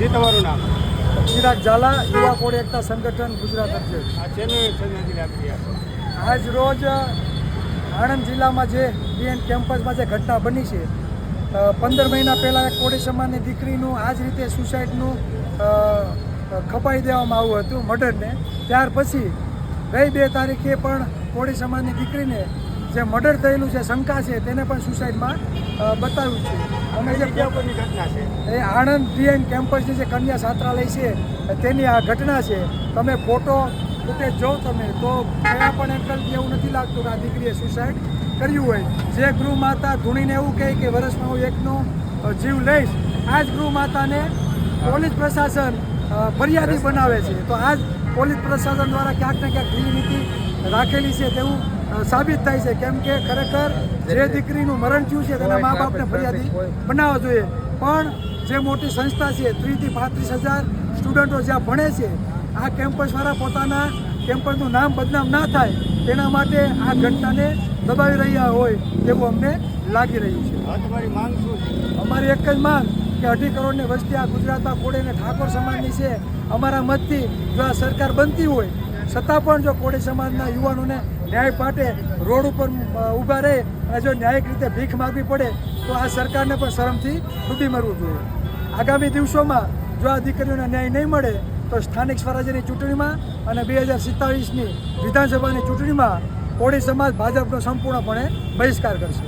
જી તમારું નામ? ચિરાગ ઝાલા, યુવા કોળી એકતા સંગઠન ગુજરાત અધ્યક્ષ. આ શેનું શ્રદ્ધાંજલિ આપી રહ્યા છો? આજ રોજ આણંદ જિલ્લામાં જે ડીએન કેમ્પસમાં જે ઘટના બની છે, 15 મહિના પહેલાં એક કોળી સમાજની દીકરીનું આ જ રીતે સુસાઇડનું ખપાઈ દેવામાં આવ્યું હતું મર્ડરને. ત્યાર પછી ગઈ 2 તારીખે પણ કોળી સમાજની દીકરીને જે મર્ડર થયેલું છે શંકા છે તેને પણ સુસાઇડમાં બતાવ્યું છે. અમે જે ઘટના છે એ આણંદ ડીએન કેમ્પસની જે કન્યા છાત્રાલય છે તેની આ ઘટના છે. તમે ફોટો ફૂટેજ જો તમે તો કયા પણ એંગલથી એવું નથી લાગતું કે આ દીકરીએ સુસાઇડ કર્યું હોય. જે ગૃહ માતા ધૂણીને એવું કહે કે વર્ષમાં હું એકનો જીવ લઈશ, આ જ ગૃહ માતાને પોલીસ પ્રશાસન ફરિયાદી બનાવે છે. તો આ જ પોલીસ પ્રશાસન દ્વારા ક્યાંક ને ક્યાંક ઢીલી નીતિ રાખેલી છે તેવું સાબિત થાય છે. કેમ કે ખરેખર જે દીકરીનું મરણ થયું છે તેના મા બાપને ફરિયાદી બનાવવા જોઈએ. પણ જે મોટી સંસ્થા છે 30 થી 35,000 સ્ટુડન્ટો જ્યાં ભણે છે, આ કેમ્પસવાળા પોતાના કેમ્પસનું નામ બદનામ ના થાય તેના માટે આ ઘટનાને દબાવી રહ્યા હોય તેવું અમને લાગી રહ્યું છે. તમારી માંગ શું છે? અમારી એક જ માંગ કે 2.5 કરોડની વસ્તી આ ગુજરાતમાં કોળી અને ઠાકોર સમાજની છે. અમારા મતથી જો આ સરકાર બનતી હોય છતાં પણ જો કોળી સમાજના યુવાનોને ન્યાય માટે રોડ ઉપર ઊભા રહે અને જો ન્યાયિક રીતે ભીખ માગવી પડે તો આ સરકારને પણ શરમથી ડૂબી મરવું જોઈએ. આગામી દિવસોમાં જો આ દીકરીઓને ન્યાય નહીં મળે તો સ્થાનિક સ્વરાજ્યની ચૂંટણીમાં અને 2047ની વિધાનસભાની ચૂંટણીમાં કોળી સમાજ ભાજપનો સંપૂર્ણપણે બહિષ્કાર કરશે.